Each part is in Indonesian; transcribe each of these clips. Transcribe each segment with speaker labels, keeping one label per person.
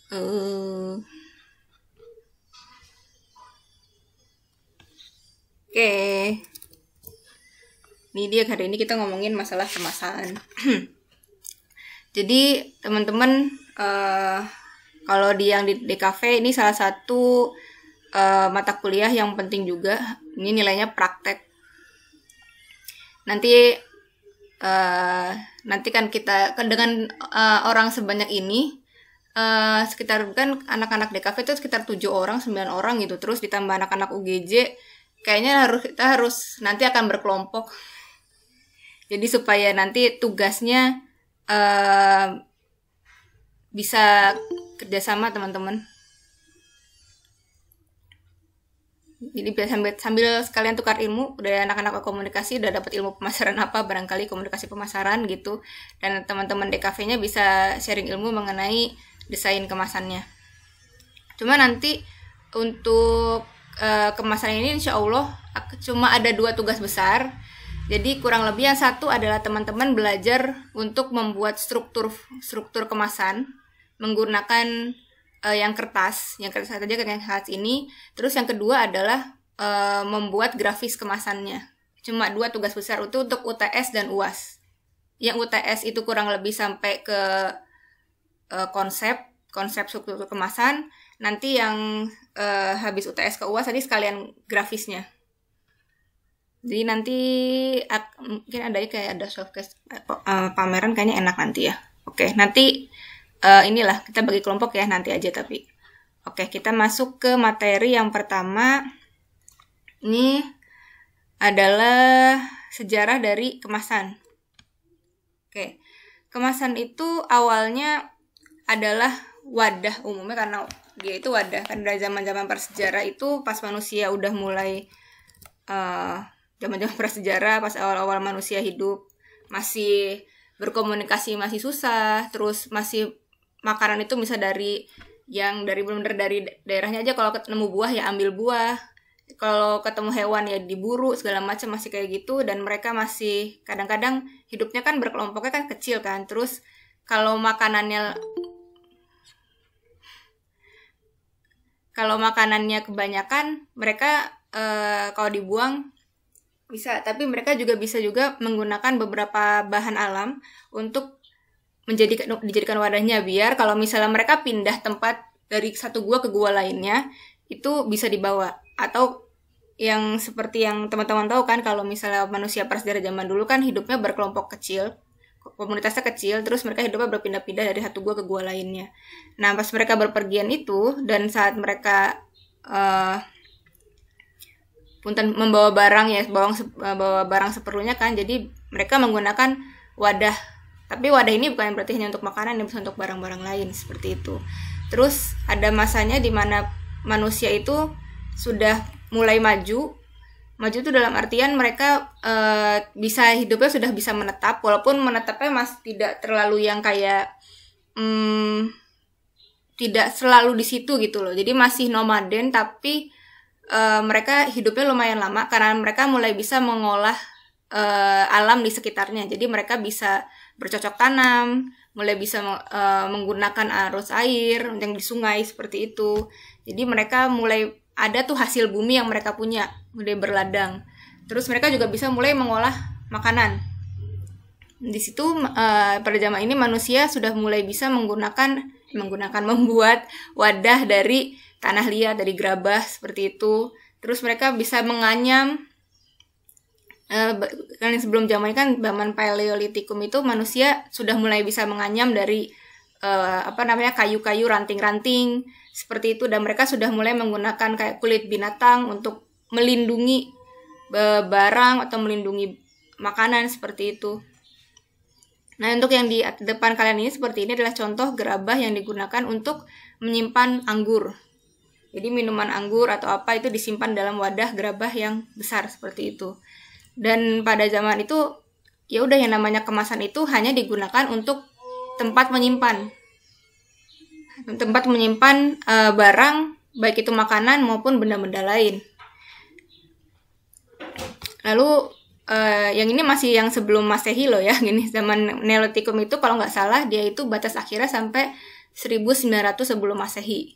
Speaker 1: Eh, Oke, ini dia hari ini kita ngomongin masalah kemasan. Jadi teman-teman, kalau yang di DKV ini salah satu mata kuliah yang penting juga. Ini nilainya praktek. Nanti kan kita dengan orang sebanyak ini, sekitar kan anak-anak DKV itu sekitar 7 orang, 9 orang gitu. Terus ditambah anak-anak UGJ, kayaknya kita harus nanti akan berkelompok. Jadi supaya nanti tugasnya bisa kerjasama teman-teman. Jadi sambil sekalian tukar ilmu, udah anak-anak komunikasi udah dapat ilmu pemasaran apa, barangkali komunikasi pemasaran gitu, dan teman-teman DKV-nya bisa sharing ilmu mengenai desain kemasannya. Cuma nanti untuk kemasan ini insya Allah cuma ada 2 tugas besar. Jadi kurang lebih yang satu adalah teman-teman belajar untuk membuat struktur kemasan menggunakan yang kertas saja kan, yang khas ini. Terus yang kedua adalah membuat grafis kemasannya. Cuma 2 tugas besar itu untuk UTS dan UAS. Yang UTS itu kurang lebih sampai ke konsep struktur kemasan. Nanti yang habis UTS ke UAS tadi sekalian grafisnya. Jadi nanti mungkin ada showcase pameran, kayaknya enak nanti ya. Oke, nanti inilah kita bagi kelompok ya nanti aja tapi. Oke, kita masuk ke materi yang pertama. Ini adalah sejarah dari kemasan. Oke, kemasan itu awalnya adalah wadah umumnya, karena dia itu wadah kan dari zaman-zaman prasejarah itu, pas manusia udah mulai zaman-zaman prasejarah, pas awal-awal manusia hidup masih berkomunikasi masih susah, terus masih makanan itu bisa benar-benar dari daerahnya aja. Kalau ketemu buah ya ambil buah, kalau ketemu hewan ya diburu, segala macam masih kayak gitu. Dan mereka masih kadang-kadang hidupnya kan berkelompoknya kan kecil kan. Terus kalau makanannya kebanyakan, mereka kalau dibuang bisa, tapi mereka bisa menggunakan beberapa bahan alam untuk dijadikan wadahnya, biar kalau misalnya mereka pindah tempat dari satu gua ke gua lainnya itu bisa dibawa. Atau yang seperti yang teman-teman tahu kan, kalau misalnya manusia prasejarah zaman dulu kan hidupnya berkelompok kecil, komunitasnya kecil, terus mereka hidupnya berpindah-pindah dari satu gua ke gua lainnya. Nah, pas mereka berpergian itu, dan saat mereka membawa barang seperlunya kan, jadi mereka menggunakan wadah. Tapi wadah ini bukan berarti hanya untuk makanan, bisa untuk barang-barang lain seperti itu. Terus ada masanya di mana manusia itu sudah mulai maju itu dalam artian mereka bisa hidupnya sudah bisa menetap, walaupun menetapnya masih tidak terlalu yang kayak tidak selalu di situ gitu loh. Jadi masih nomaden, tapi mereka hidupnya lumayan lama karena mereka mulai bisa mengolah alam di sekitarnya. Jadi mereka bisa bercocok tanam, mulai bisa menggunakan arus air yang di sungai seperti itu. Jadi mereka mulai ada tuh hasil bumi yang mereka punya, mulai berladang. Terus mereka juga bisa mulai mengolah makanan. Di situ pada zaman ini manusia sudah mulai bisa membuat wadah dari tanah liat, dari gerabah seperti itu. Terus mereka bisa menganyam. Kan sebelum zaman zaman Paleolitikum itu manusia sudah mulai bisa menganyam dari kayu-kayu, ranting-ranting seperti itu, dan mereka sudah mulai menggunakan kayak kulit binatang untuk melindungi barang atau melindungi makanan seperti itu. Nah, untuk yang di depan kalian ini seperti ini adalah contoh gerabah yang digunakan untuk menyimpan anggur. Jadi minuman anggur atau apa itu disimpan dalam wadah gerabah yang besar seperti itu. Dan pada zaman itu ya udah, yang namanya kemasan itu hanya digunakan untuk tempat menyimpan barang, baik itu makanan maupun benda-benda lain. Lalu yang ini masih yang sebelum Masehi loh ya, gini zaman Neolitikum itu kalau nggak salah dia itu batas akhirnya sampai 1900 sebelum Masehi.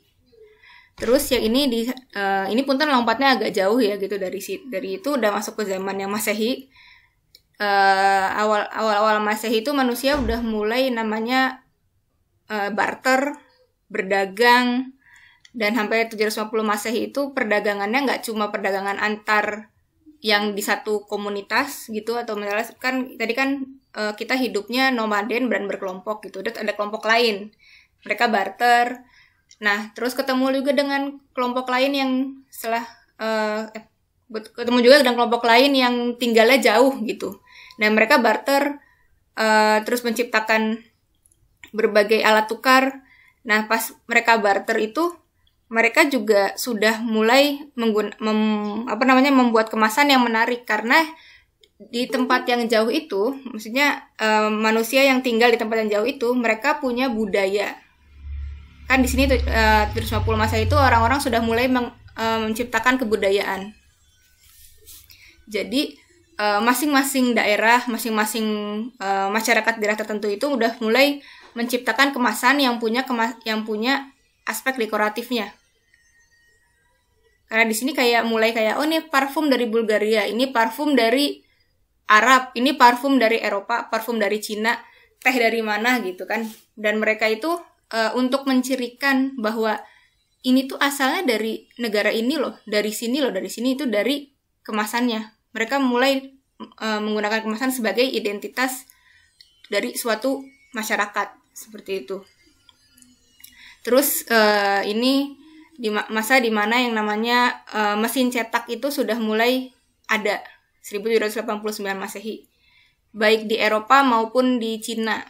Speaker 1: Terus yang ini punten lompatnya agak jauh ya gitu, dari itu udah masuk ke zaman yang Masehi. Awal Masehi itu manusia udah mulai namanya barter, berdagang, dan sampai 750 Masehi itu perdagangannya nggak cuma perdagangan antar yang di satu komunitas gitu, atau misalnya kan tadi kan kita hidupnya nomaden dan berkelompok gitu, ada kelompok lain, mereka barter. Nah, terus ketemu juga dengan kelompok lain yang ketemu juga dengan kelompok lain yang tinggalnya jauh gitu. Nah, mereka barter, terus menciptakan berbagai alat tukar. Nah, pas mereka barter itu, mereka juga sudah mulai membuat kemasan yang menarik, karena di tempat yang jauh itu, maksudnya manusia yang tinggal di tempat yang jauh itu, mereka punya budaya. Kan di sini 750 Masehi itu orang-orang sudah mulai menciptakan kebudayaan. Jadi masing-masing daerah, masing-masing masyarakat daerah tertentu itu udah mulai menciptakan kemasan yang punya aspek dekoratifnya. Karena di sini mulai oh ini parfum dari Bulgaria, ini parfum dari Arab, ini parfum dari Eropa, parfum dari Cina, teh dari mana gitu kan. Dan mereka itu untuk mencirikan bahwa ini tuh asalnya dari negara ini loh, dari sini itu dari kemasannya. Mereka mulai menggunakan kemasan sebagai identitas dari suatu masyarakat, seperti itu. Terus ini di masa dimana yang namanya mesin cetak itu sudah mulai ada, 1789 Masehi, baik di Eropa maupun di Cina.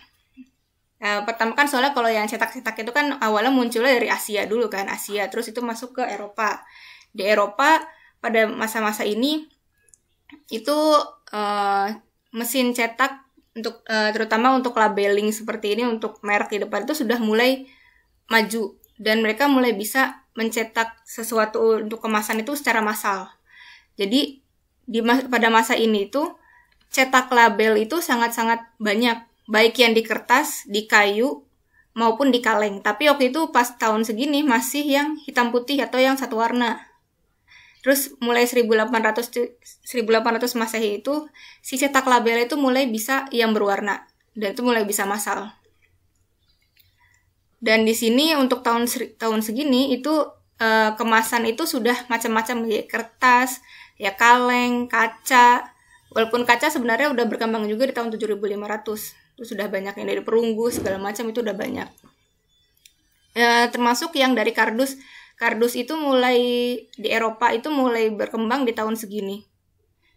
Speaker 1: Pertama kan soalnya kalau yang cetak-cetak itu kan awalnya munculnya dari Asia dulu kan, Asia, terus itu masuk ke Eropa. Di Eropa pada masa-masa ini itu mesin cetak untuk terutama untuk labeling seperti ini, untuk merek di depan itu sudah mulai maju, dan mereka mulai bisa mencetak sesuatu untuk kemasan itu secara massal. Jadi pada masa ini itu cetak label itu sangat-sangat banyak, baik yang di kertas, di kayu, maupun di kaleng. Tapi waktu itu pas tahun segini masih yang hitam putih atau yang satu warna. Terus mulai 1800 Masehi itu si cetak label itu mulai bisa yang berwarna, dan itu mulai bisa massal. Dan di sini untuk tahun segini itu kemasan itu sudah macam-macam, ya kertas, ya kaleng, kaca. Walaupun kaca sebenarnya udah berkembang juga di tahun 7500. Itu sudah banyak yang dari perunggu segala macam, itu udah banyak. Termasuk yang dari kardus. Kardus itu mulai di Eropa itu mulai berkembang di tahun segini.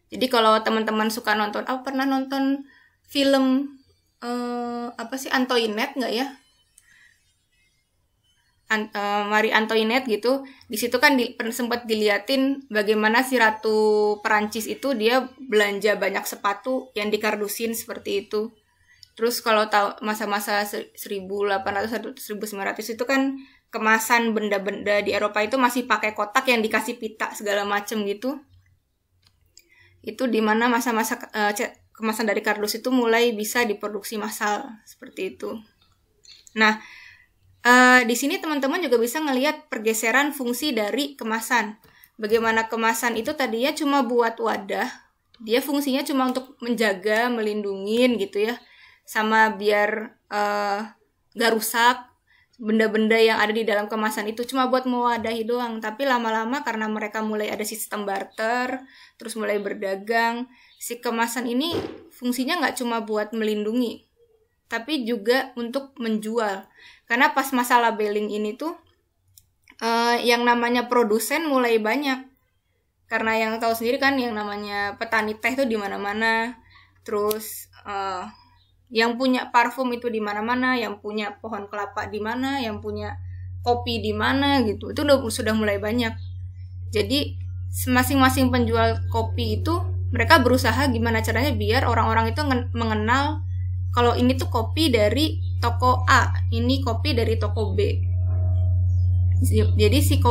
Speaker 1: Jadi kalau teman-teman suka nonton, pernah nonton film Antoinette nggak ya? Marie Antoinette gitu. Di situ kan sempat diliatin bagaimana si Ratu Perancis itu dia belanja banyak sepatu yang dikardusin seperti itu. Terus kalau tahu masa-masa 1800 1900 itu kan kemasan benda-benda di Eropa itu masih pakai kotak yang dikasih pita segala macem gitu. Itu dimana masa-masa kemasan dari kardus itu mulai bisa diproduksi massal seperti itu. Nah, di sini teman-teman juga bisa ngelihat pergeseran fungsi dari kemasan. Bagaimana kemasan itu tadinya cuma buat wadah, dia fungsinya cuma untuk menjaga, melindungin gitu ya, sama biar gak rusak. Benda-benda yang ada di dalam kemasan itu cuma buat mewadahi doang. Tapi lama-lama karena mereka mulai ada sistem barter, terus mulai berdagang, si kemasan ini fungsinya nggak cuma buat melindungi, tapi juga untuk menjual. Karena pas masa labeling ini tuh yang namanya produsen mulai banyak. Karena yang tahu sendiri kan yang namanya petani teh tuh di mana-mana. Terus yang punya parfum itu di mana-mana, yang punya pohon kelapa di mana, yang punya kopi di mana gitu. Itu sudah mulai banyak. Jadi masing-masing penjual kopi itu mereka berusaha gimana caranya biar orang-orang itu mengenal kalau ini tuh kopi dari toko A, ini kopi dari toko B. Jadi si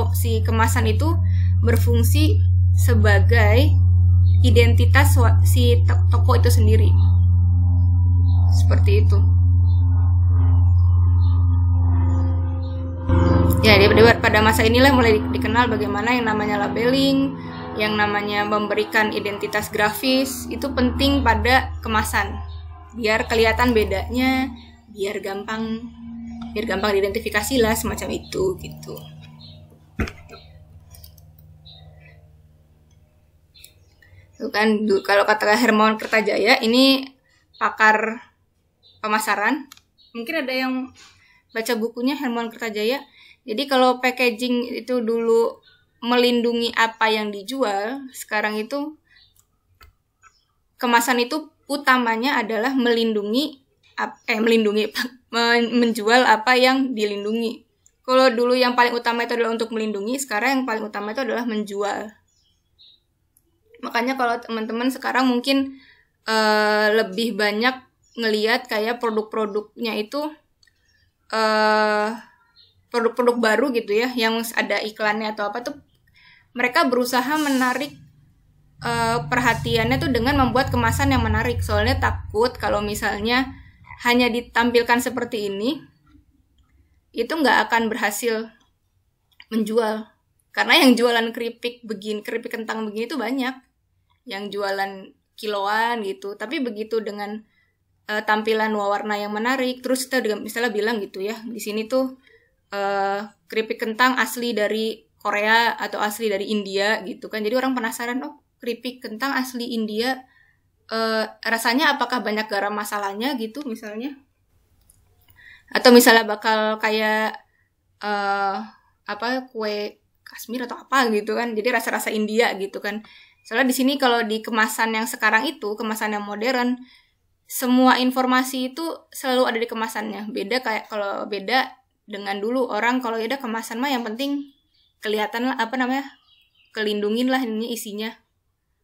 Speaker 1: kemasan itu berfungsi sebagai identitas si toko itu sendiri. Seperti itu. Ya, pada masa inilah mulai dikenal bagaimana yang namanya labeling, yang namanya memberikan identitas grafis, itu penting pada kemasan. Biar kelihatan bedanya, biar gampang diidentifikasi lah, semacam itu gitu. Tuh kan, kalau kata Hermawan Kertajaya, ini pakar pemasaran. Mungkin ada yang baca bukunya Hermawan Kertajaya. Jadi kalau packaging itu dulu melindungi apa yang dijual, sekarang itu kemasan itu utamanya adalah menjual apa yang dilindungi. Kalau dulu yang paling utama itu adalah untuk melindungi, sekarang yang paling utama itu adalah menjual. Makanya kalau teman-teman sekarang mungkin lebih banyak ngelihat kayak produk-produknya itu produk-produk baru gitu ya, yang ada iklannya atau apa tuh, mereka berusaha menarik perhatiannya tuh dengan membuat kemasan yang menarik. Soalnya takut kalau misalnya hanya ditampilkan seperti ini, itu nggak akan berhasil menjual. Karena yang jualan keripik kentang begini tuh banyak, yang jualan kiloan gitu. Tapi begitu dengan tampilan warna yang menarik, terus kita misalnya bilang gitu ya, di sini tuh keripik kentang asli dari Korea atau asli dari India gitu kan. Jadi orang penasaran, oh keripik kentang asli India, rasanya apakah banyak garam masalahnya gitu misalnya. Atau misalnya bakal kayak kue Kashmir atau apa gitu kan. Jadi rasa-rasa India gitu kan. Soalnya di sini kalau di kemasan yang sekarang itu, kemasan yang modern, semua informasi itu selalu ada di kemasannya. Beda dengan dulu orang kalau ada kemasan mah yang penting kelihatan lah kelindungin lah ini isinya.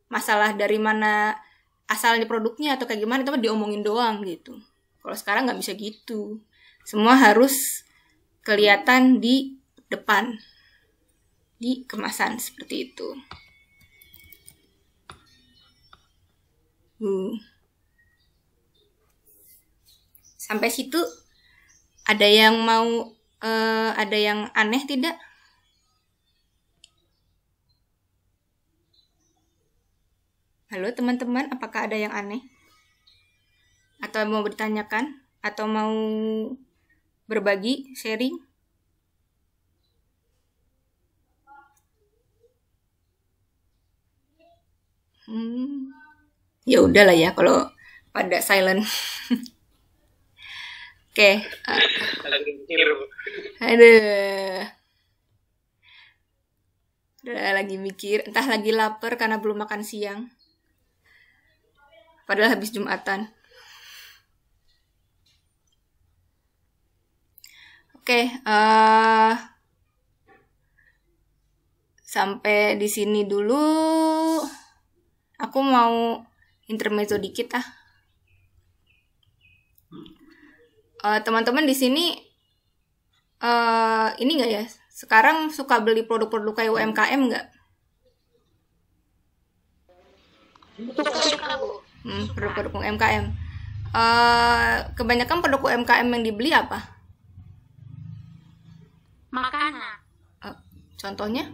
Speaker 1: Masalah dari mana asalnya produknya atau kayak gimana itu mah diomongin doang gitu. Kalau sekarang nggak bisa gitu. Semua harus kelihatan di depan, di kemasan seperti itu. Sampai situ ada yang ada yang aneh tidak? Halo teman-teman, apakah ada yang aneh? Atau mau bertanyakan? Atau mau berbagi, sharing? Ya udahlah ya kalau pada silent. Oke. Aduh. Udah lagi mikir, entah lagi lapar karena belum makan siang. Padahal habis Jumatan. Oke, sampai di sini dulu. Aku mau intermezzo dikit ah. Teman-teman di sini ini nggak ya? Sekarang suka beli produk-produk kayak UMKM nggak? Produk-produk UMKM. Kebanyakan produk UMKM yang dibeli apa?
Speaker 2: Makanan.
Speaker 1: Contohnya?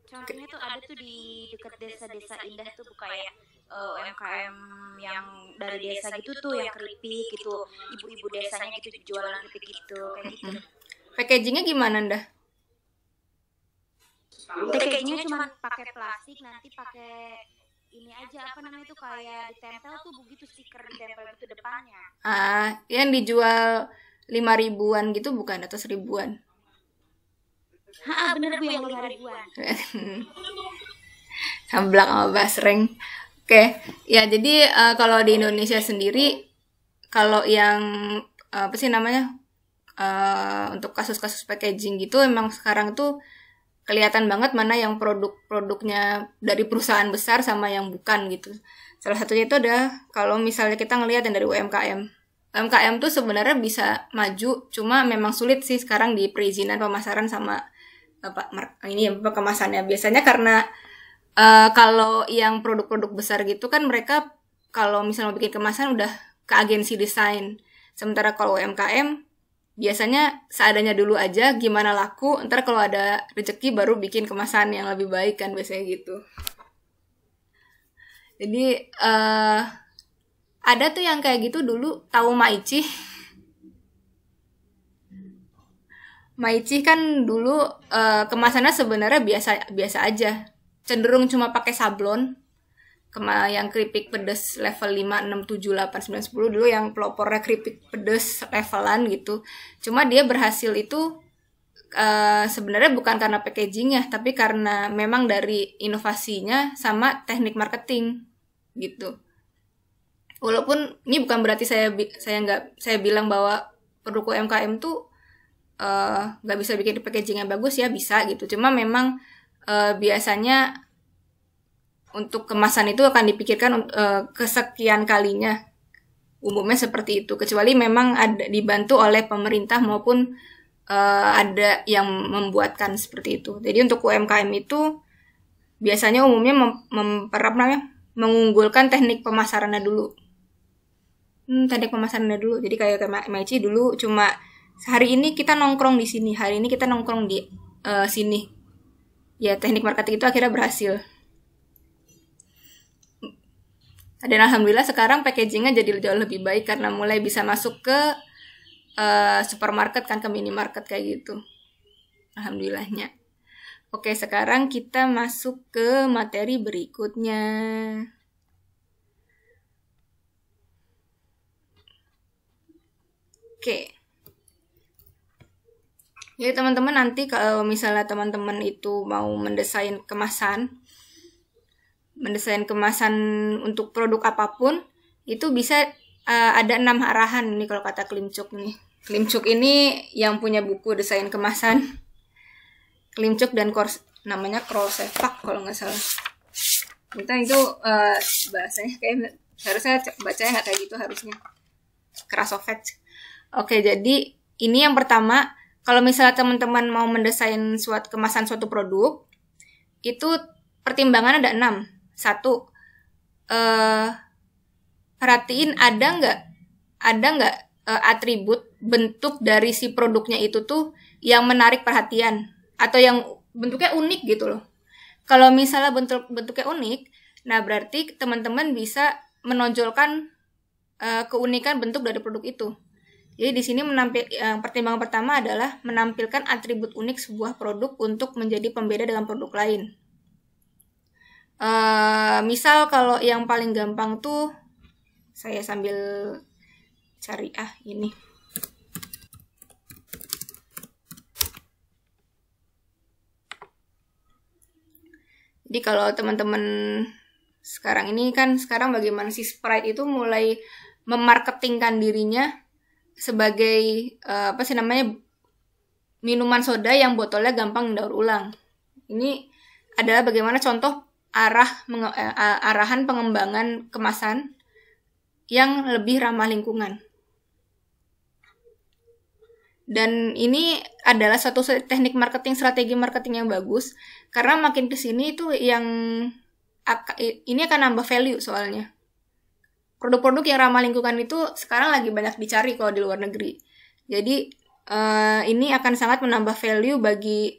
Speaker 2: Contohnya tuh ada tuh di dekat desa-desa indah tuh kayak UMKM yang dari desa gitu tuh yang keripik gitu, ibu-ibu desanya gitu jualan keripik gitu kayak gitu.
Speaker 1: Packagingnya gimana dah?
Speaker 2: Packagingnya cuma pakai plastik, nanti pakai ini aja apa namanya tuh kayak ditempel tuh begitu stiker ditempel gitu depannya.
Speaker 1: Yang dijual 5.000-an gitu bukan atau 1.000-an?
Speaker 2: Bener Bu, yang 5.000-an.
Speaker 1: Samblak sama basreng. Oke, ya jadi kalau di Indonesia sendiri, kalau yang apa sih namanya untuk kasus-kasus packaging gitu, emang sekarang tuh kelihatan banget mana yang produk-produknya dari perusahaan besar sama yang bukan gitu. Salah satunya itu ada kalau misalnya kita ngelihat yang dari UMKM. UMKM tuh sebenarnya bisa maju, cuma memang sulit sih sekarang di perizinan pemasaran sama kemasannya. Biasanya karena kalau yang produk-produk besar gitu kan mereka kalau misalnya mau bikin kemasan udah ke agensi desain. Sementara kalau UMKM biasanya seadanya dulu aja, gimana laku, ntar kalau ada rezeki baru bikin kemasan yang lebih baik kan, biasanya gitu. Jadi ada tuh yang kayak gitu dulu, tahu Maichi? Maichi kan dulu kemasannya sebenarnya biasa aja, cenderung cuma pakai sablon. Yang keripik pedes level 5, 6, 7, 8, 9, 10 dulu yang pelopornya keripik pedes levelan gitu. Cuma dia berhasil itu sebenarnya bukan karena packagingnya, tapi karena memang dari inovasinya sama teknik marketing gitu. Walaupun ini bukan berarti saya bilang bahwa produk UMKM tuh nggak bisa bikin packaging yang bagus, ya bisa gitu. Cuma memang biasanya untuk kemasan itu akan dipikirkan kesekian kalinya, umumnya seperti itu, kecuali memang ada dibantu oleh pemerintah maupun ada yang membuatkan seperti itu. Jadi untuk UMKM itu biasanya umumnya mengunggulkan teknik pemasarannya dulu. Teknik pemasarannya dulu. Jadi kayak Maichi dulu cuma hari ini kita nongkrong di sini, hari ini kita nongkrong di sini. Ya teknik marketing itu akhirnya berhasil. Dan alhamdulillah sekarang packagingnya jadi jauh lebih baik karena mulai bisa masuk ke supermarket kan, ke minimarket kayak gitu. Alhamdulillahnya. Oke, sekarang kita masuk ke materi berikutnya. Oke. Jadi teman-teman nanti kalau misalnya teman-teman itu mau mendesain kemasan untuk produk apapun, itu bisa ada 6 arahan nih kalau kata Klimchuk nih. Klimchuk ini yang punya buku desain kemasan. Klimchuk dan namanya Krolsepak kalau nggak salah. Kita itu bahasanya kayak harusnya bacanya nggak kayak gitu harusnya. Krasovets. Oke, jadi ini yang pertama, kalau misalnya teman-teman mau mendesain kemasan suatu produk, itu pertimbangan ada 6. 1, perhatiin ada nggak atribut bentuk dari si produknya itu tuh yang menarik perhatian atau yang bentuknya unik gitu loh. Kalau misalnya bentuknya unik, nah berarti teman-teman bisa menonjolkan keunikan bentuk dari produk itu. Jadi di sini pertimbangan pertama adalah menampilkan atribut unik sebuah produk untuk menjadi pembeda dengan produk lain. Misal kalau yang paling gampang tuh, saya sambil cari ini. Jadi kalau teman-teman sekarang bagaimana si Sprite itu mulai memarketingkan dirinya sebagai minuman soda yang botolnya gampang daur ulang. Ini adalah bagaimana contoh arahan pengembangan kemasan yang lebih ramah lingkungan. Dan ini adalah suatu teknik marketing, strategi marketing yang bagus, karena makin kesini itu ini akan nambah value soalnya. Produk-produk yang ramah lingkungan itu sekarang lagi banyak dicari kalau di luar negeri. Jadi ini akan sangat menambah value bagi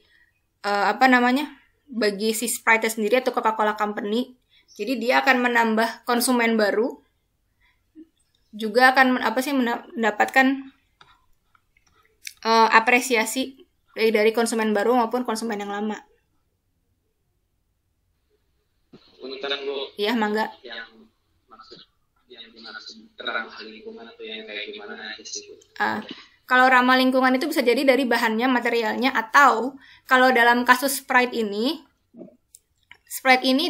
Speaker 1: bagi si Sprite sendiri atau Coca-Cola Company. Jadi dia akan menambah konsumen baru, juga akan mendapatkan apresiasi dari konsumen baru maupun konsumen yang lama.
Speaker 3: Punten Bu.
Speaker 1: Iya, mangga.
Speaker 3: Yang dimaksud ramah lingkungan atau yang kayak gimana aja sih Bu?
Speaker 1: Kalau ramah lingkungan itu bisa jadi dari bahannya, materialnya, atau kalau dalam kasus Sprite ini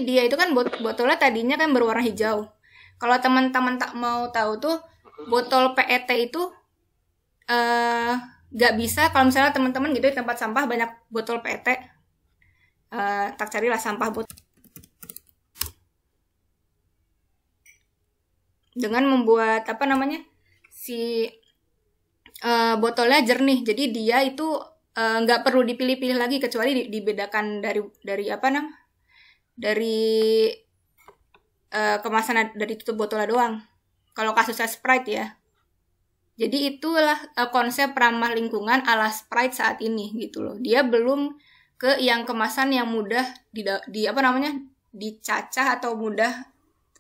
Speaker 1: dia itu kan botolnya tadinya kan berwarna hijau. Kalau teman-teman tak mau tahu tuh, botol PET itu nggak bisa, kalau misalnya teman-teman gitu di tempat sampah banyak botol PET, tak carilah sampah botol. Dengan membuat si botolnya jernih, jadi dia itu nggak perlu dipilih-pilih lagi, kecuali dibedakan dari kemasan dari tutup botolnya doang. Kalau kasusnya Sprite ya. Jadi itulah konsep ramah lingkungan ala Sprite saat ini gitu loh. Dia belum ke yang kemasan yang mudah di apa namanya dicacah atau mudah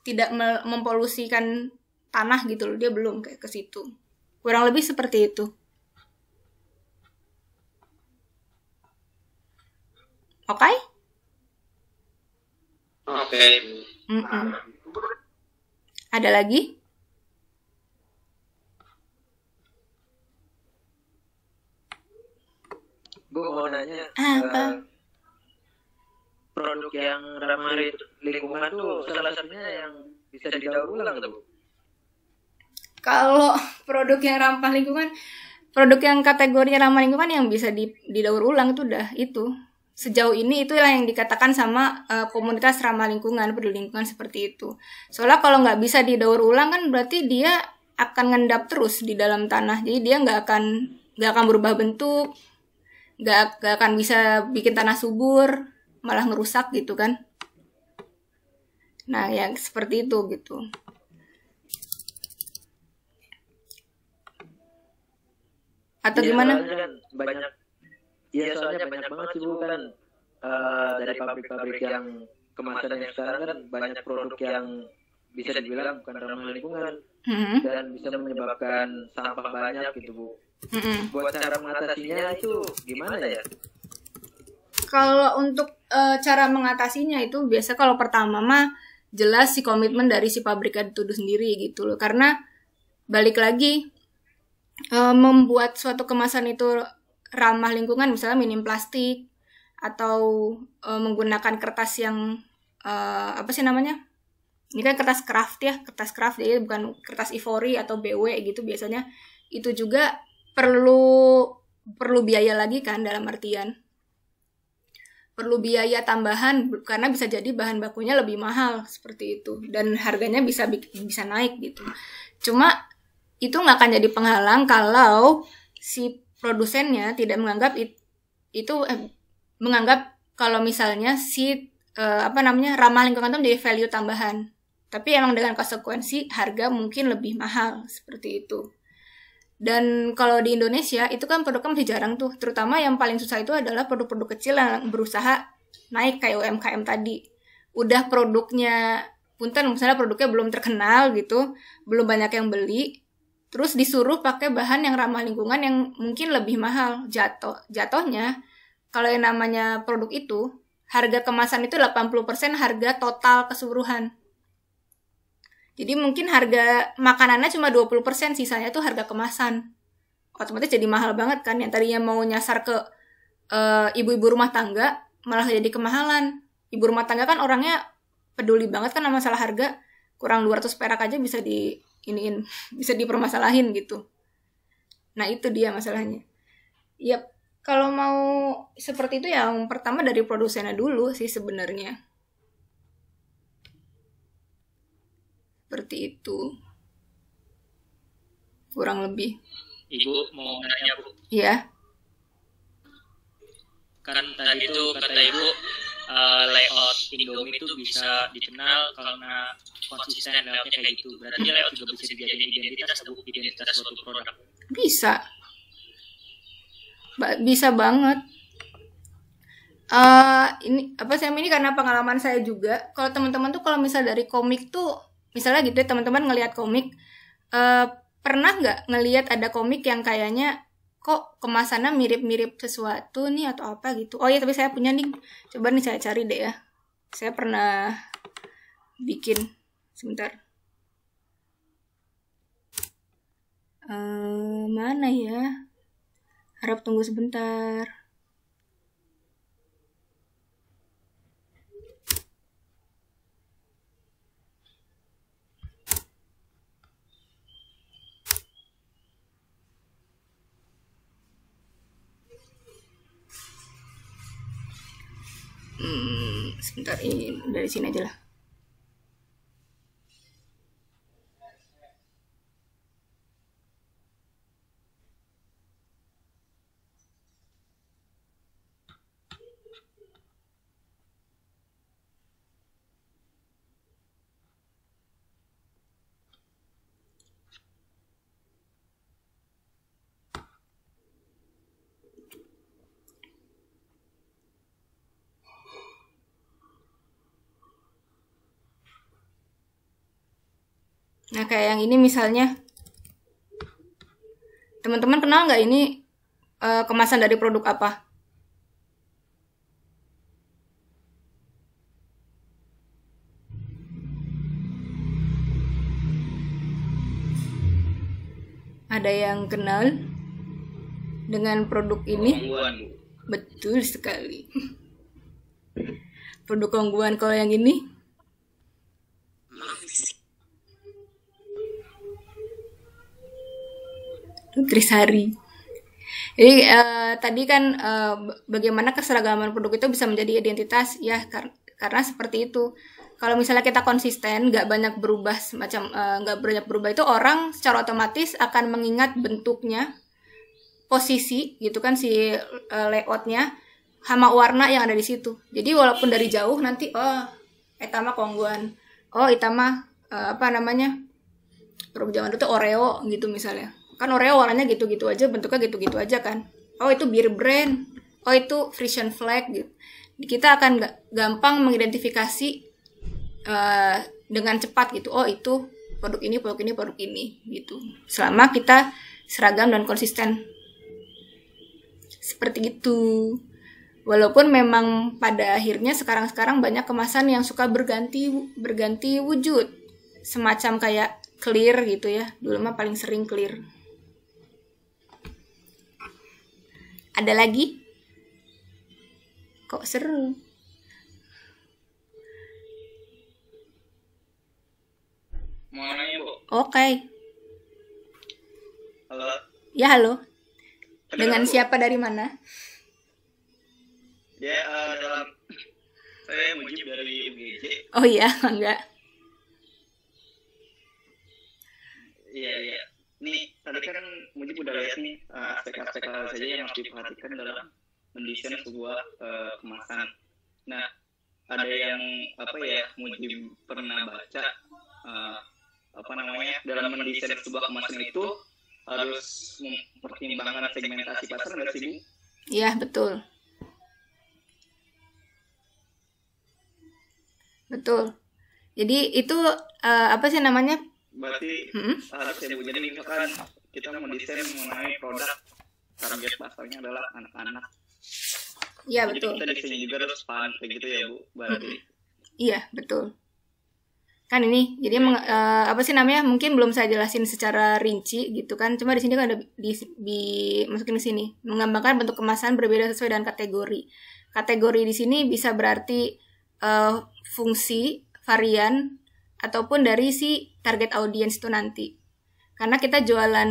Speaker 1: tidak mempolusikan tanah gitu loh. Dia belum kayak ke situ. Kurang lebih seperti itu. Oke?
Speaker 3: Oke.
Speaker 1: Ada lagi?
Speaker 4: Bu mau nanya,
Speaker 1: Apa?
Speaker 4: produk yang ramah lingkungan tuh salah satunya yang bisa didaur ulang tuh, Bu?
Speaker 1: Kalau produk yang ramah lingkungan, produk yang kategorinya ramah lingkungan yang bisa didaur ulang itu udah itu. Sejauh ini itulah yang dikatakan sama komunitas ramah lingkungan, peduli lingkungan seperti itu. Soalnya kalau nggak bisa didaur ulang kan berarti dia akan ngendap terus di dalam tanah. Jadi dia nggak akan berubah bentuk, nggak akan bisa bikin tanah subur, malah ngerusak gitu kan. Nah yang seperti itu gitu. Atau
Speaker 4: Iya,
Speaker 1: gimana?
Speaker 4: soalnya kan banyak, iya soalnya banyak banget sih Bu kan, dari pabrik-pabrik yang kemasan yang sekarang kan banyak produk yang bisa dibilang bukan ramah lingkungan dan bisa menyebabkan sampah banyak gitu Bu. Buat cara mengatasinya itu gimana ya?
Speaker 1: Kalau untuk cara mengatasinya itu biasa kalau pertama mah jelas si komitmen dari si pabrik itu sendiri gitu loh. Karena balik lagi membuat suatu kemasan itu ramah lingkungan, misalnya minim plastik atau menggunakan kertas yang apa sih namanya? Ini kan kertas craft ya, kertas craft jadi bukan kertas ivory atau BW gitu biasanya. Itu juga perlu biaya lagi kan, dalam artian perlu biaya tambahan karena bisa jadi bahan bakunya lebih mahal seperti itu dan harganya bisa naik gitu. Cuma itu nggak akan jadi penghalang kalau si produsennya tidak menganggap menganggap kalau misalnya si ramah lingkungan itu menjadi value tambahan. Tapi emang dengan konsekuensi harga mungkin lebih mahal seperti itu. Dan kalau di Indonesia itu kan produknya masih jarang tuh, terutama yang paling susah itu adalah produk-produk kecil yang berusaha naik kayak UMKM tadi. Udah produknya, punten misalnya produknya belum terkenal gitu, belum banyak yang beli, terus disuruh pakai bahan yang ramah lingkungan yang mungkin lebih mahal. Jatuhnya kalau yang namanya produk itu, harga kemasan itu 80% harga total keseluruhan. Jadi mungkin harga makanannya cuma 20%, sisanya tuh harga kemasan. Otomatis jadi mahal banget kan, yang tadinya mau nyasar ke ibu-ibu rumah tangga, malah jadi kemahalan. Ibu rumah tangga kan orangnya peduli banget kan sama masalah harga, kurang 200 perak aja bisa bisa dipermasalahin gitu. Nah itu dia masalahnya. Yap, kalau mau seperti itu yang pertama dari produsennya dulu sih sebenarnya. Seperti itu. Kurang lebih.
Speaker 5: Ibu mau nanya Bu.
Speaker 1: Iya.
Speaker 5: Kan tadi tuh kata Ibu layout Indomie itu bisa dikenal karena konsisten layoutnya kayak gitu. Berarti layout juga bisa dijadiin identitas suatu produk.
Speaker 1: Bisa. Bisa banget. Ini apa sih ini karena pengalaman saya juga. Kalau teman-teman tuh kalau misal dari komik tuh misalnya gitu ya, teman-teman ngelihat komik, pernah nggak ngelihat ada komik yang kayaknya kok kemasannya mirip-mirip sesuatu nih atau apa gitu. Oh iya, tapi saya punya nih, coba nih saya cari deh ya. Saya pernah bikin, sebentar. Mana ya? Harap tunggu sebentar. Sebentar, ini dari sini aja lah. Nah, kayak yang ini misalnya, teman-teman kenal nggak ini kemasan dari produk apa? Ada yang kenal dengan produk ini?
Speaker 3: Kongguan, Bu.
Speaker 1: Betul sekali. Produk Kongguan. Kalau yang ini? Nutrisari. Jadi tadi kan bagaimana keseragaman produk itu bisa menjadi identitas ya, karena seperti itu. Kalau misalnya kita konsisten, nggak banyak berubah nggak banyak berubah, itu orang secara otomatis akan mengingat bentuknya, posisi gitu kan, si layoutnya sama warna yang ada di situ. Jadi walaupun dari jauh nanti eta mah Kongguan, eta mah apa namanya, produk zaman dulu tuh Oreo gitu misalnya. Kan Oreo warnanya gitu-gitu aja, bentuknya gitu-gitu aja kan. Itu beer brand, itu Frisian Flag gitu. Kita akan gampang mengidentifikasi dengan cepat gitu. Itu produk ini gitu. Selama kita seragam dan konsisten. Seperti itu. Walaupun memang pada akhirnya sekarang banyak kemasan yang suka berganti wujud. Semacam kayak clear gitu ya. Dulu mah paling sering clear. Ada lagi? Kok seru?
Speaker 3: Mau nanya, Bu?
Speaker 1: Oke.
Speaker 3: Halo.
Speaker 1: Ya, halo. Dengan
Speaker 3: Bu?
Speaker 1: siapa dari mana?
Speaker 3: Ya, saya Mujib dari UGJ.
Speaker 1: Oh iya, enggak.
Speaker 3: Iya. Nih, tadi kan Mujib udah lihat nih aspek-aspek apa saja yang harus diperhatikan dalam mendesain sebuah kemasan. Nah, ada yang Mujib pernah baca dalam mendesain sebuah kemasan itu harus mempertimbangkan segmentasi pasar nggak sih, Bu?
Speaker 1: Iya, betul. Jadi itu apa sih namanya?
Speaker 3: Berarti harus ya, Bu. Jadi misalkan kita mau desain mengenai produk, target pasarnya adalah anak-anak.
Speaker 1: Iya,
Speaker 3: Jadi
Speaker 1: betul.
Speaker 3: kita desainnya juga harus paham kayak gitu ya, Bu. Berarti.
Speaker 1: Iya, betul. Kan ini, jadi apa sih namanya? Mungkin belum saya jelasin secara rinci gitu kan. Cuma di sini kan ada dimasukin di sini. Menggambarkan bentuk kemasan berbeda sesuai dengan kategori. Kategori di sini bisa berarti fungsi, varian, ataupun dari si target audience itu nanti. Karena kita jualan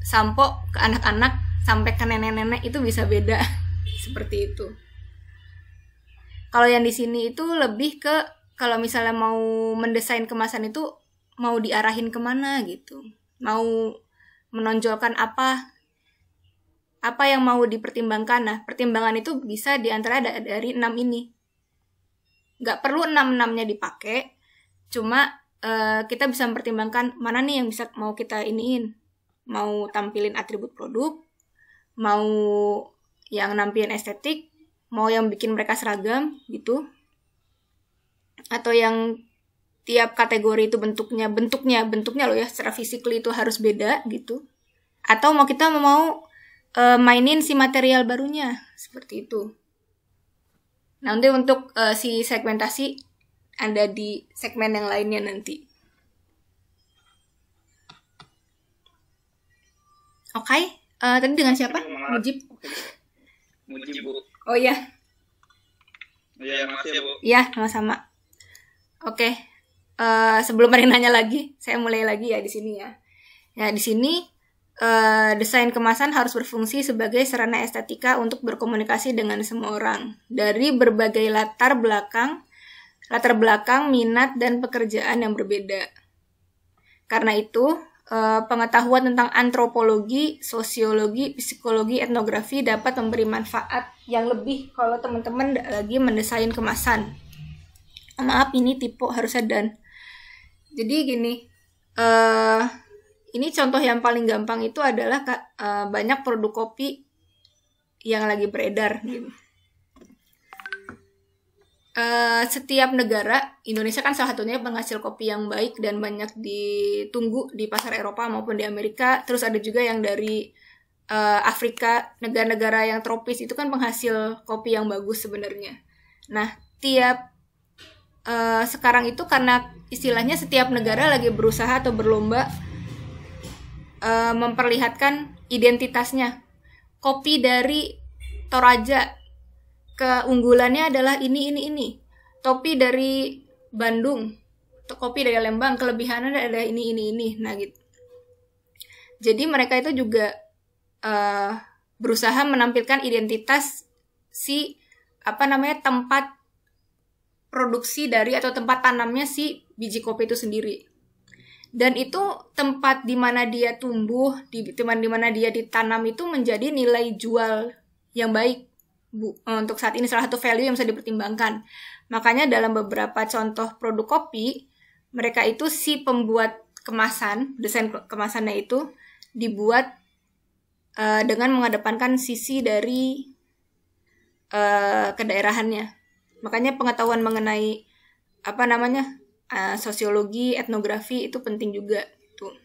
Speaker 1: sampo ke anak-anak sampai ke nenek-nenek itu bisa beda. Seperti itu. Kalau yang di sini itu lebih ke, kalau misalnya mau mendesain kemasan itu mau diarahin kemana gitu. Mau menonjolkan apa yang mau dipertimbangkan. Nah, pertimbangan itu bisa diantara dari 6 ini. Nggak perlu 6-6-nya dipakai, cuma kita bisa mempertimbangkan mana nih yang bisa mau kita iniin. Mau tampilin atribut produk, mau yang nampilin estetik, mau yang bikin mereka seragam gitu, atau yang tiap kategori itu bentuknya loh ya, secara physically itu harus beda gitu, atau kita mau mainin si material barunya seperti itu. Nah, nanti untuk si segmentasi ada di segmen yang lainnya nanti. Oke, tadi dengan siapa? Mujib.
Speaker 3: Mujib, Bu.
Speaker 1: Oh iya.
Speaker 3: Iya, makasih ya, Bu.
Speaker 1: Iya, sama-sama. Oke. Sebelum ada yang nanya lagi, saya mulai lagi ya di sini ya. Ya, di sini desain kemasan harus berfungsi sebagai sarana estetika untuk berkomunikasi dengan semua orang dari berbagai latar belakang, minat dan pekerjaan yang berbeda. Karena itu, pengetahuan tentang antropologi, sosiologi, psikologi, etnografi dapat memberi manfaat yang lebih kalau teman-teman lagi mendesain kemasan. Maaf, ini tipe harusnya dan. Jadi gini, ini contoh yang paling gampang itu adalah banyak produk kopi yang lagi beredar gitu. Setiap negara, Indonesia kan salah satunya penghasil kopi yang baik dan banyak ditunggu di pasar Eropa maupun di Amerika. Terus ada juga yang dari Afrika, negara-negara yang tropis itu kan penghasil kopi yang bagus sebenarnya. Nah, sekarang itu karena istilahnya setiap negara lagi berusaha atau berlomba memperlihatkan identitasnya. Kopi dari Toraja keunggulannya adalah ini. Kopi dari Bandung, kopi dari Lembang kelebihannya adalah ini. Nah gitu. Jadi mereka itu juga berusaha menampilkan identitas tempat produksi dari atau tempat tanamnya si biji kopi itu sendiri. Dan itu tempat di mana dia tumbuh, di mana dia ditanam itu menjadi nilai jual yang baik, Bu. Untuk saat ini salah satu value yang bisa dipertimbangkan. Makanya dalam beberapa contoh produk kopi, mereka itu si pembuat kemasan, desain kemasannya itu dibuat dengan mengedepankan sisi dari kedaerahannya. Makanya pengetahuan mengenai sosiologi, etnografi itu penting juga tuh.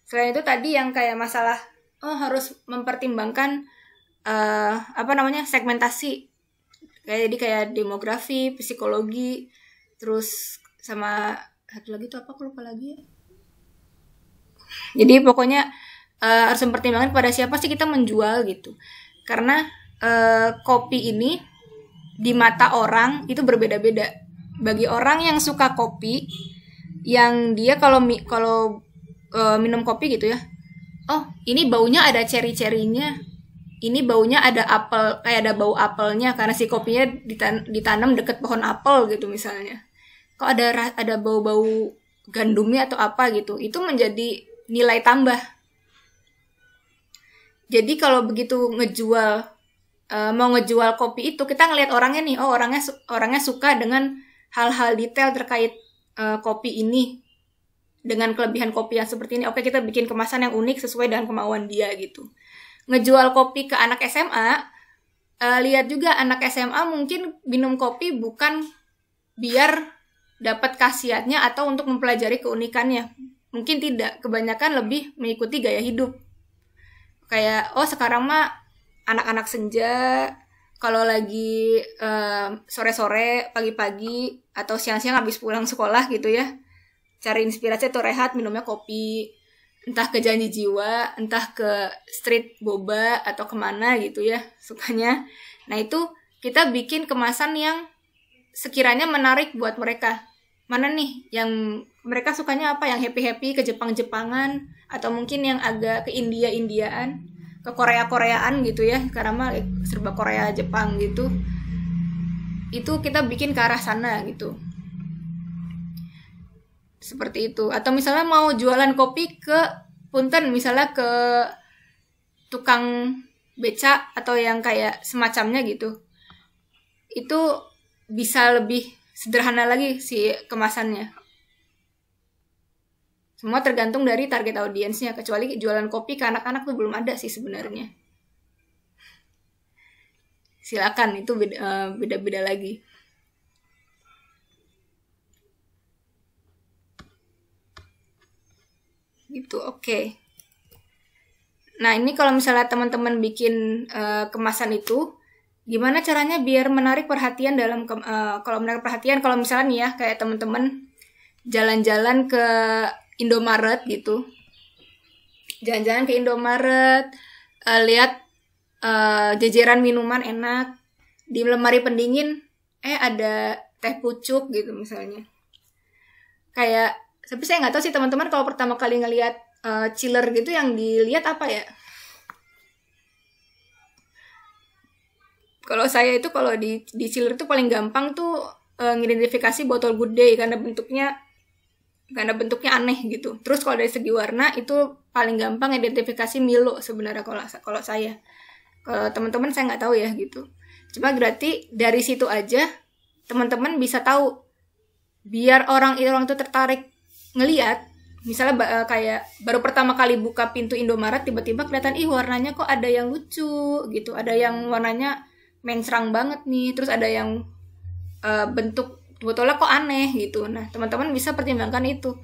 Speaker 1: Selain itu tadi yang kayak masalah harus mempertimbangkan segmentasi. Kayak demografi, psikologi, terus sama satu lagi tuh aku lupa lagi. Jadi pokoknya harus mempertimbangkan pada siapa sih kita menjual gitu. Karena kopi ini di mata orang itu berbeda-beda. Bagi orang yang suka kopi, yang dia kalau minum kopi gitu ya, ini baunya ada ceri-cerinya, ini baunya ada apel, kayak ada bau apelnya karena si kopinya ditanam deket pohon apel gitu misalnya. Kok ada bau-bau gandumnya atau apa gitu, itu menjadi nilai tambah. Jadi kalau begitu mau ngejual kopi itu, kita ngelihat orangnya nih, orangnya suka dengan hal-hal detail terkait kopi ini, dengan kelebihan kopi yang seperti ini. Oke, kita bikin kemasan yang unik sesuai dengan kemauan dia gitu. Ngejual kopi ke anak SMA, lihat juga anak SMA mungkin minum kopi bukan biar dapat khasiatnya atau untuk mempelajari keunikannya. Mungkin tidak, kebanyakan lebih mengikuti gaya hidup. Kayak, sekarang mah anak-anak senja, kalau lagi sore-sore, pagi-pagi, atau siang-siang habis pulang sekolah gitu ya, cari inspirasi atau rehat, minumnya kopi. Entah ke Janji Jiwa, entah ke street boba, atau kemana gitu ya, sukanya. Nah itu kita bikin kemasan yang sekiranya menarik buat mereka. Mana nih yang mereka sukanya apa, yang happy-happy, ke Jepang-Jepangan, atau mungkin yang agak ke India-Indiaan, ke Korea-Koreaan gitu ya, karena mah serba Korea Jepang gitu. Itu kita bikin ke arah sana gitu. Seperti itu. Atau misalnya mau jualan kopi misalnya ke tukang beca atau yang kayak semacamnya gitu. Itu bisa lebih sederhana lagi si kemasannya. Semua tergantung dari target audiensnya, kecuali jualan kopi ke anak-anak tuh belum ada sih sebenarnya. Silakan, itu beda-beda lagi. Gitu, oke. Nah, ini kalau misalnya teman-teman bikin kemasan itu, gimana caranya biar menarik perhatian kalau menarik perhatian, kalau misalnya nih ya, kayak teman-teman jalan-jalan ke Indomaret gitu. Jalan-jalan ke Indomaret, lihat jajaran minuman enak, di lemari pendingin ada teh pucuk gitu misalnya. Kayak, tapi saya nggak tahu sih teman-teman kalau pertama kali ngelihat chiller gitu yang dilihat apa ya. Kalau saya itu kalau di chiller itu paling gampang tuh ngidentifikasi botol Good Day karena bentuknya aneh gitu. Terus kalau dari segi warna itu paling gampang identifikasi Milo sebenarnya kalau saya. Kalau teman-teman saya nggak tahu ya gitu. Cuma berarti dari situ aja teman-teman bisa tahu, biar orang itu tertarik ngelihat, misalnya kayak baru pertama kali buka pintu Indomaret tiba-tiba kelihatan warnanya kok ada yang lucu gitu, ada yang warnanya mencrang banget nih, terus ada yang bentuk botolnya kok aneh gitu. Nah teman-teman bisa pertimbangkan itu,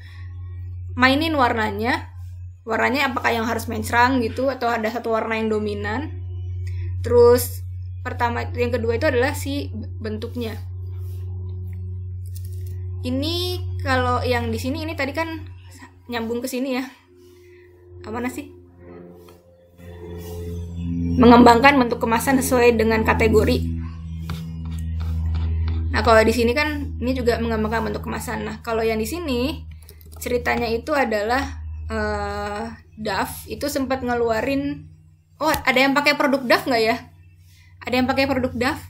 Speaker 1: mainin warnanya apakah yang harus mencrang gitu atau ada satu warna yang dominan. Terus yang kedua itu adalah si bentuknya. Ini kalau yang di sini ini tadi kan nyambung ke sini ya. Mana sih? Mengembangkan bentuk kemasan sesuai dengan kategori. Nah, kalau di sini kan ini juga mengembangkan bentuk kemasan. Nah, kalau yang di sini ceritanya itu adalah Dove itu sempat ngeluarin, ada yang pakai produk Dove nggak ya? Ada yang pakai produk Dove?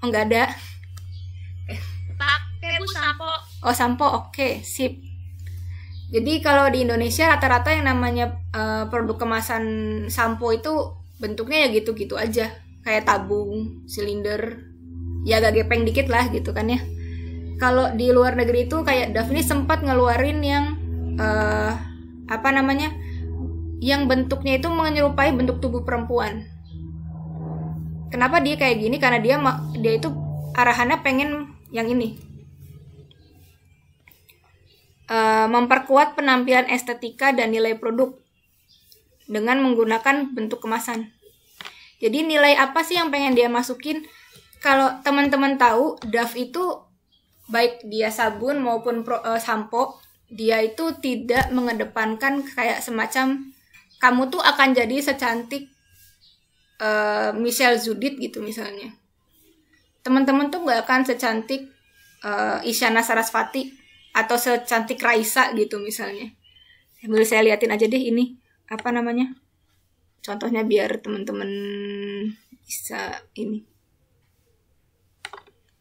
Speaker 1: Nggak ada.
Speaker 2: Pakai Bu sampo.
Speaker 1: Sampo, oke, sip. Jadi kalau di Indonesia rata-rata yang namanya produk kemasan sampo itu bentuknya ya gitu-gitu aja, kayak tabung, silinder, ya agak gepeng dikit lah gitu kan ya. Kalau di luar negeri itu kayak Dove ini sempat ngeluarin yang yang bentuknya itu menyerupai bentuk tubuh perempuan. Kenapa dia kayak gini? Karena dia itu arahannya pengen yang ini, memperkuat penampilan estetika dan nilai produk dengan menggunakan bentuk kemasan. Jadi nilai apa sih yang pengen dia masukin? Kalau teman-teman tahu, Dove itu baik dia sabun maupun sampo, dia itu tidak mengedepankan kayak semacam kamu tuh akan jadi secantik Michelle Judith gitu misalnya. Teman-teman tuh gak akan secantik Isyana Sarasvati atau secantik Raisa gitu misalnya. Boleh saya liatin aja deh ini contohnya biar teman-teman bisa ini.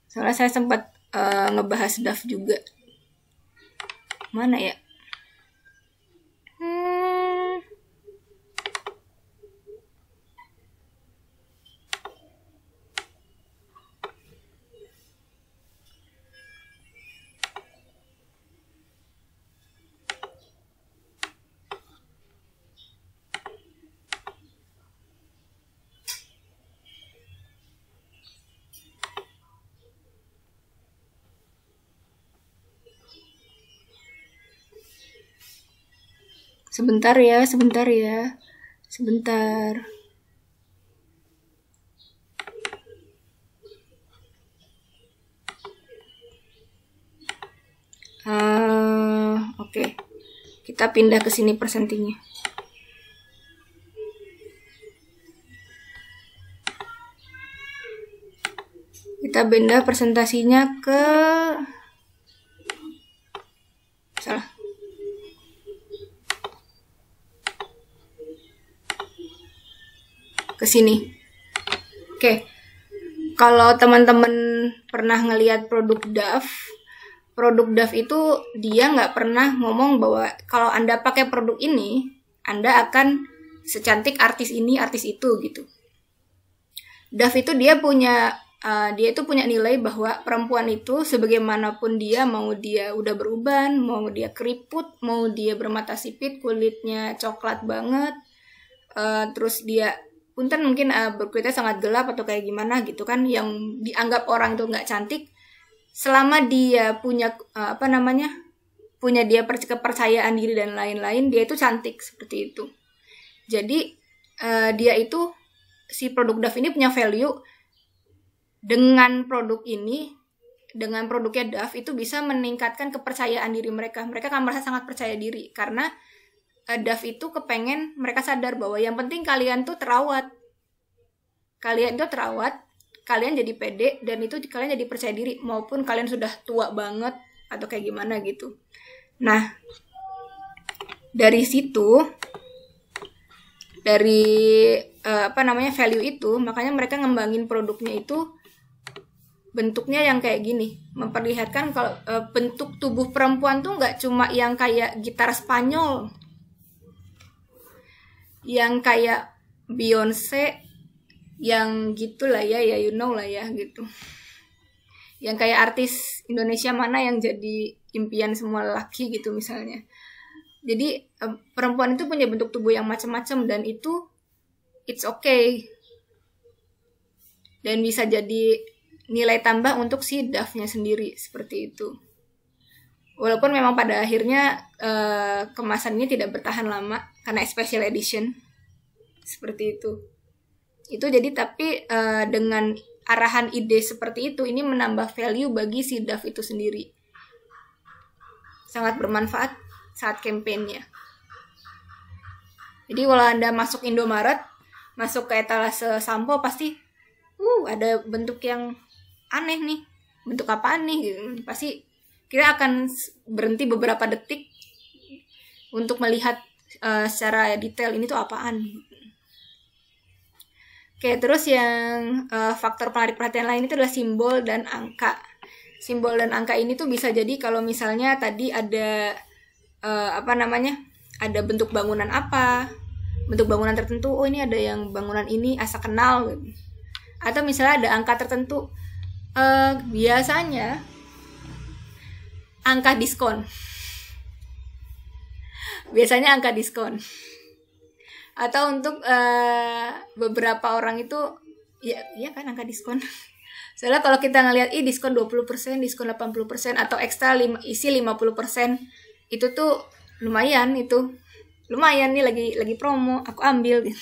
Speaker 1: Soalnya saya sempat ngebahas Dove juga. Mana ya? Sebentar ya. Oke. Kita pindah ke sini presentingnya. Kita pindah presentasinya ke sini. Oke. Kalau teman-teman pernah ngelihat produk Dove itu dia nggak pernah ngomong bahwa kalau Anda pakai produk ini, Anda akan secantik artis ini, artis itu gitu. Dove itu dia itu punya nilai bahwa perempuan itu sebagaimanapun dia, mau dia udah beruban, mau dia keriput, mau dia bermata sipit, kulitnya coklat banget, terus dia punten mungkin berkulitnya sangat gelap atau kayak gimana gitu kan, yang dianggap orang itu nggak cantik, selama dia punya punya dia kepercayaan diri dan lain-lain, dia itu cantik seperti itu. Jadi dia itu si produk Dove ini punya value. Dengan produk ini, dengan produknya Dove itu bisa meningkatkan kepercayaan diri mereka. Mereka akan merasa sangat percaya diri karena Dove itu kepengen mereka sadar bahwa yang penting kalian tuh terawat. Kalian jadi pede, dan itu kalian jadi percaya diri maupun kalian sudah tua banget atau kayak gimana gitu. Nah, dari situ, dari value itu, makanya mereka ngembangin produknya itu bentuknya yang kayak gini, memperlihatkan kalau bentuk tubuh perempuan tuh nggak cuma yang kayak gitar Spanyol, yang kayak Beyonce, yang gitulah ya you know lah ya gitu. Yang kayak artis Indonesia mana yang jadi impian semua laki gitu misalnya. Jadi perempuan itu punya bentuk tubuh yang macam-macam dan itu it's okay. Dan bisa jadi nilai tambah untuk si Dove-nya sendiri seperti itu. Walaupun memang pada akhirnya kemasan ini tidak bertahan lama karena special edition seperti itu. Itu jadi tapi dengan arahan ide seperti itu, ini menambah value bagi si Dove itu sendiri. Sangat bermanfaat saat kampanye. Jadi kalau Anda masuk Indomaret, masuk ke etalase sampo pasti ada bentuk yang aneh nih. Bentuk apaan nih? Gitu. Pasti kira akan berhenti beberapa detik untuk melihat secara detail ini tuh apaan. Oke, terus yang faktor penarik perhatian lain itu adalah simbol dan angka. Simbol dan angka ini tuh bisa jadi kalau misalnya tadi ada ada bentuk bangunan apa, bentuk bangunan tertentu, oh ini ada yang bangunan ini asa kenal gitu. Atau misalnya ada angka tertentu, biasanya angka diskon. Biasanya angka diskon. Atau untuk beberapa orang itu ya kan angka diskon. Soalnya kalau kita ngelihat diskon 20%, diskon 80% atau ekstra isi 50%, itu tuh lumayan itu. Lumayan nih lagi promo, aku ambil gitu.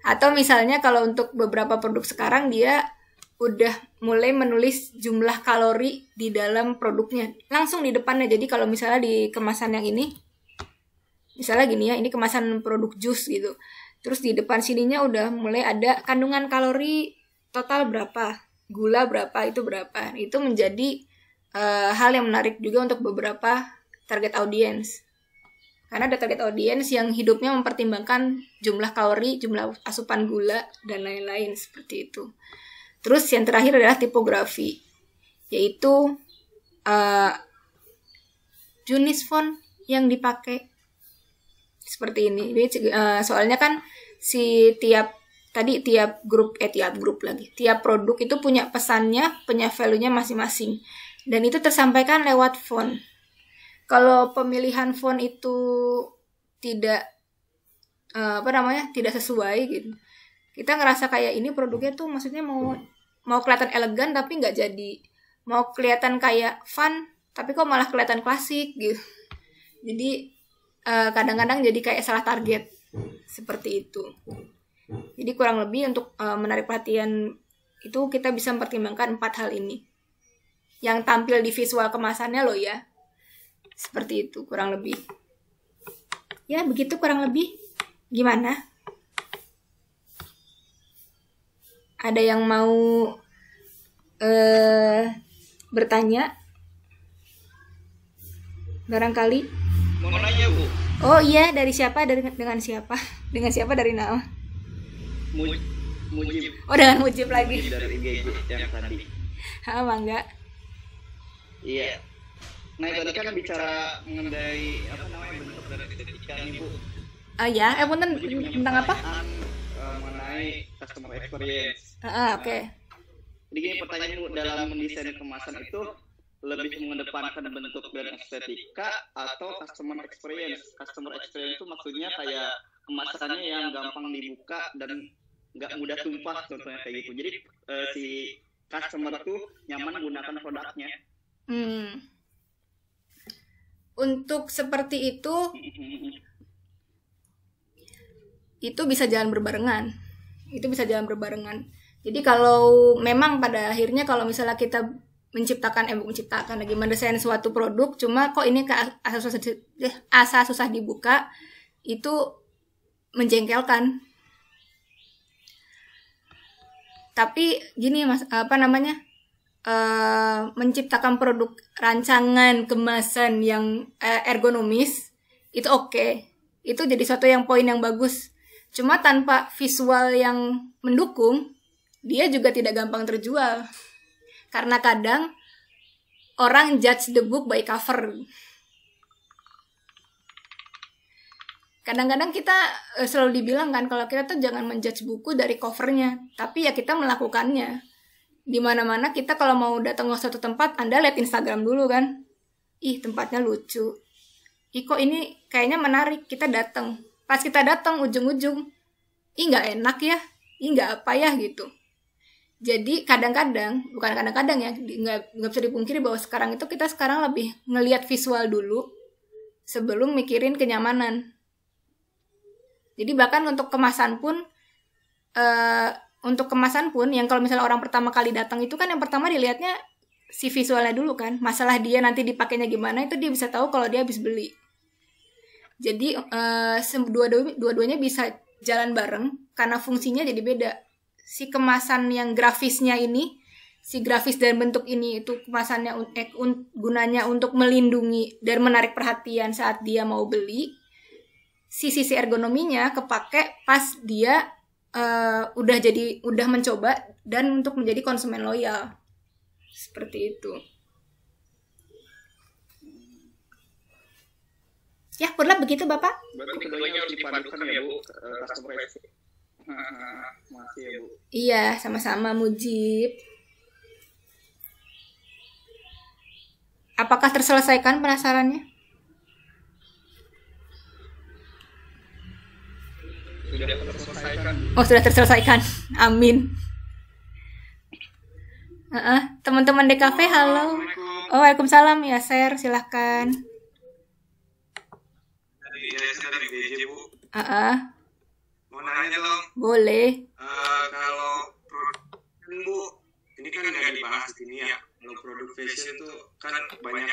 Speaker 1: Atau misalnya kalau untuk beberapa produk sekarang dia udah mulai menulis jumlah kalori di dalam produknya langsung di depannya. Jadi kalau misalnya di kemasan yang ini misalnya gini ya, ini kemasan produk jus gitu. Terus di depan sininya udah mulai ada kandungan kalori total berapa, gula berapa, itu berapa. Itu menjadi hal yang menarik juga untuk beberapa target audience. Karena ada target audience yang hidupnya mempertimbangkan jumlah kalori, jumlah asupan gula, dan lain-lain seperti itu. Terus yang terakhir adalah tipografi, yaitu Junis font yang dipakai. Seperti ini. Soalnya kan tiap produk itu punya pesannya, punya value-nya masing-masing. Dan itu tersampaikan lewat font. Kalau pemilihan font itu tidak tidak sesuai gitu. Kita ngerasa kayak ini produknya tuh maksudnya mau kelihatan elegan tapi nggak jadi. Mau kelihatan kayak fun tapi kok malah kelihatan klasik gitu. Jadi kadang-kadang jadi kayak salah target seperti itu. Jadi kurang lebih untuk menarik perhatian itu kita bisa mempertimbangkan 4 hal ini yang tampil di visual kemasannya loh ya. Seperti itu kurang lebih. Ya begitu kurang lebih. Gimana? Ada yang mau bertanya? Barangkali.
Speaker 3: Mau nanya Bu?
Speaker 1: Oh iya, dari siapa? Dengan siapa? Dengan siapa dari Naon?
Speaker 3: Mujib.
Speaker 1: Oh dengan Mujib lagi.
Speaker 3: Dari IGG yang tadi.
Speaker 1: Mangga.
Speaker 3: Iya. Nah tadi kan bicara mengenai bentuk dari estetika nih Bu.
Speaker 1: Ya, punten tentang apa?
Speaker 3: Mengenai customer experience.
Speaker 1: Oke.
Speaker 3: Jadi gini pertanyaan Bu, dalam mendesain kemasan itu lebih mengedepankan bentuk dan estetika atau customer experience? Customer experience itu maksudnya kayak kemasannya yang gampang dibuka dan nggak mudah tumpah contohnya kayak gitu. Jadi si customer tuh nyaman menggunakan produknya.
Speaker 1: Untuk seperti itu bisa jalan berbarengan. Jadi kalau memang pada akhirnya kalau misalnya kita lagi mendesain suatu produk, cuma kok ini asa susah dibuka, itu menjengkelkan. Tapi gini Mas, menciptakan produk rancangan kemasan yang ergonomis itu oke. Itu jadi suatu yang poin yang bagus. Cuma tanpa visual yang mendukung, dia juga tidak gampang terjual. Karena kadang orang judge the book by cover. Kadang-kadang kita selalu dibilang kan kalau kita tuh jangan menjudge buku dari covernya, tapi ya kita melakukannya. Di mana-mana kita kalau mau datang ke suatu tempat, Anda lihat Instagram dulu kan. Ih, tempatnya lucu. Ih, kok ini kayaknya menarik, kita datang. Pas kita datang ujung-ujung, ih nggak enak ya, ih nggak apa ya gitu. Jadi kadang-kadang, bukan kadang-kadang ya, nggak bisa dipungkiri bahwa sekarang itu kita sekarang lebih ngelihat visual dulu sebelum mikirin kenyamanan. Jadi bahkan untuk kemasan pun yang kalau misalnya orang pertama kali datang itu kan yang pertama dilihatnya si visualnya dulu kan. Masalah dia nanti dipakainya gimana itu dia bisa tahu kalau dia habis beli. Jadi dua-duanya bisa jalan bareng karena fungsinya jadi beda. Si kemasan yang grafisnya ini, si grafis dan bentuk ini itu kemasannya gunanya untuk melindungi dan menarik perhatian saat dia mau beli. Si sisi ergonominya kepake pas dia udah mencoba dan untuk menjadi konsumen loyal. Seperti itu. Ya, kurang begitu Bapak?
Speaker 3: Berarti keduanya harus dipadukan ya Bu, customize. Masih ya Bu.
Speaker 1: Iya, sama-sama Mujib. Apakah terselesaikan penasarannya?
Speaker 3: Sudah terselesaikan.
Speaker 1: Oh, sudah terselesaikan. Amin. Teman-teman DKV, halo. Oh, waalaikumsalam ya, Ser, silahkan.
Speaker 6: Dari BJ Bu.
Speaker 1: Mau
Speaker 6: nanya dong.
Speaker 1: Boleh.
Speaker 6: Kalau produk Bu, ini kan nggak dibahas di sini ya. Kalau produk fashion tuh kan banyak